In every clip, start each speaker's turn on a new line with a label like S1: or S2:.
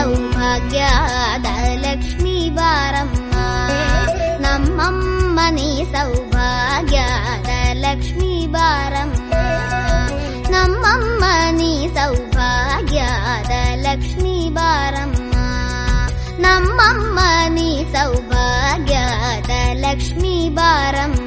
S1: ಸೌಭಾಗ್ಯದ ಲಕ್ಷ್ಮೀ ಬಾರಮ್ಮ, ನಮ್ಮಮ್ಮ ನೀ ಸೌಭಾಗ್ಯದ ಲಕ್ಷ್ಮೀ ಬಾರಮ್ಮ, ನಮ್ಮಮ್ಮ ನೀ ಸೌಭಾಗ್ಯದ ಲಕ್ಷ್ಮೀ ಬಾರಮ್ಮ, ನಮ್ಮಮ್ಮ ನೀ ಸೌಭಾಗ್ಯದ ಲಕ್ಷ್ಮೀ ಬಾರಮ್ಮ.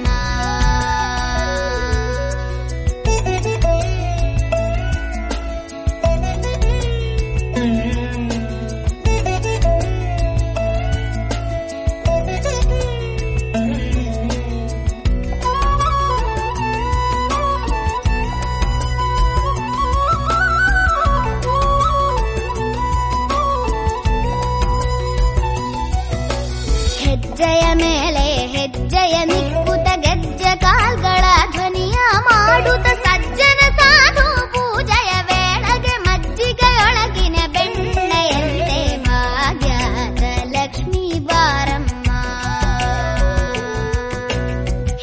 S1: ಹೆಜ್ಜೆಯ ಮೇಲೆ ಹೆಜ್ಜೆಯ ನಿಕ್ಕುತ ಗೆಜ್ಜೆ ಕಾಲ್ಗಳ ಧ್ವನಿಯ ಮಾಡುತ್ತ ಸಜ್ಜನ ಸಾಧು ಪೂಜೆಯ ವೇಳೆಗೆ ಮಜ್ಜಿಗೆಯೊಳಗಿನ ಬೆಣ್ಣೆಯಂತೆ ಭಾಗ್ಯದ ಲಕ್ಷ್ಮೀ ಬಾರಮ್ಮ,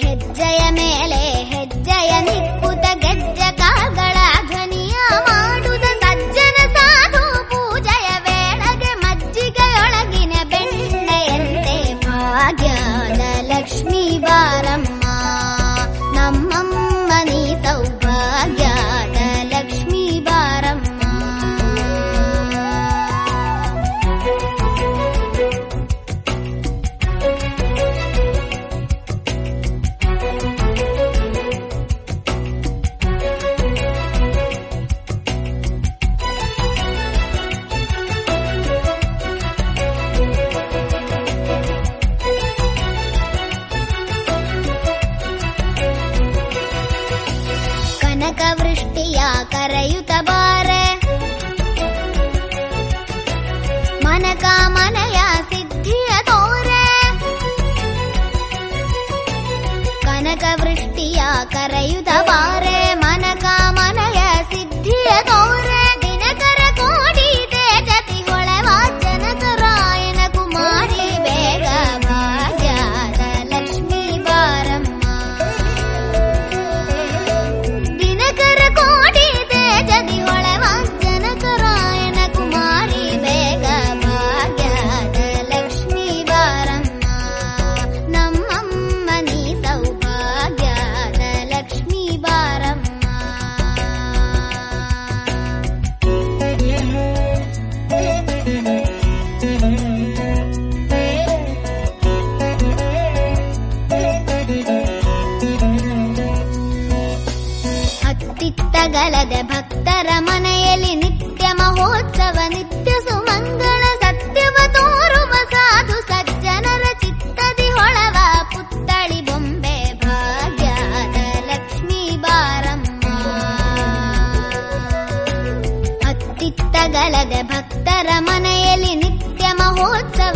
S1: ಹೆಜ್ಜೆಯ ಮೇಲೆ ಹೆಜ್ಜೆಯ ನಿಕ್ಕುತ ಗೆಜ್ಜೆ ಕಾಲ್ಗಳ ಧ್ವನಿಯ ಮಾಡುತ್ತ ಸಜ್ಜನ ಸಾಧು ಪೂಜೆಯ ವೇಳೆಗೆ ಮಜ್ಜಿಗೆಯೊಳಗಿನ ಬೆಣ್ಣೆಯಂತೆ ಭಾಗ್ಯದ ಲಕ್ಷ್ಮೀ ಬಾರಮ್ಮ, ನಮ್ಮಮ್ಮ ನೀ ಸೌಭಾಗ್ಯದ ಲಕ್ಷ್ಮೀ ಬಾರಮ್ಮ. ಕನಕವೃಷ್ಟಿಯ ಕರೆಯುತ್ತ ಬಾರೆ, ಮನಕಾಮನೆಯ ಸಿದ್ಧಿಯ ತೋರೆ, ಕನಕವೃಷ್ಟಿಯ ಕರೆಯುತ್ತ ಬಾರೆ, ಮನಕಾಮನೆಯ ಸಿದ್ಧಿಯ ತೋರೆ, ದಿನಕರ ಕೋಟಿ ತೇಜತಿ ಹೊಳೆವ ಜನಕರಾಯನ ಕುಮಾರಿ ಬೇಗ ಭಾಗ್ಯದ ಲಕ್ಷ್ಮೀ ಬಾರಮ್ಮ, ದಿನಕರ ಕೋಟಿ ತೇಜತಿ ಹೊಳೆವ ಜನಕರಾಯನ ಕುಮಾರಿ ಬೇಗ ಭಾಗ್ಯದ ಲಕ್ಷ್ಮೀ ಬಾರಮ್ಮ, ನಮ್ಮಮ್ಮ ನೀ ಸೌಭಾಗ್ಯದ ಲಕ್ಷ್ಮೀ ಬಾರಮ್ಮ. ಅತ್ತಿತ್ತಗಲದೆ ಭಕ್ತರ ಮನೆಯಲ್ಲಿ ನಿತ್ಯ ಮಹೋತ್ಸವ, ನಿತ್ಯ ಸುಮಂಗಳ ಸತ್ಯವ ತೋರುವ ಸಾಧು ಸಜ್ಜನರ ಚಿತ್ತದಿ ಹೊಳವ ಪುತ್ತಳಿ ಬೊಂಬೆ ಭಾಗ್ಯದ ಲಕ್ಷ್ಮೀ ಬಾರಮ್ಮ, ಅತ್ತಿತ್ತಗಲದೆ ಭಕ್ತರ ಮನೆಯಲ್ಲಿ ನಿತ್ಯ ಮಹೋತ್ಸವ,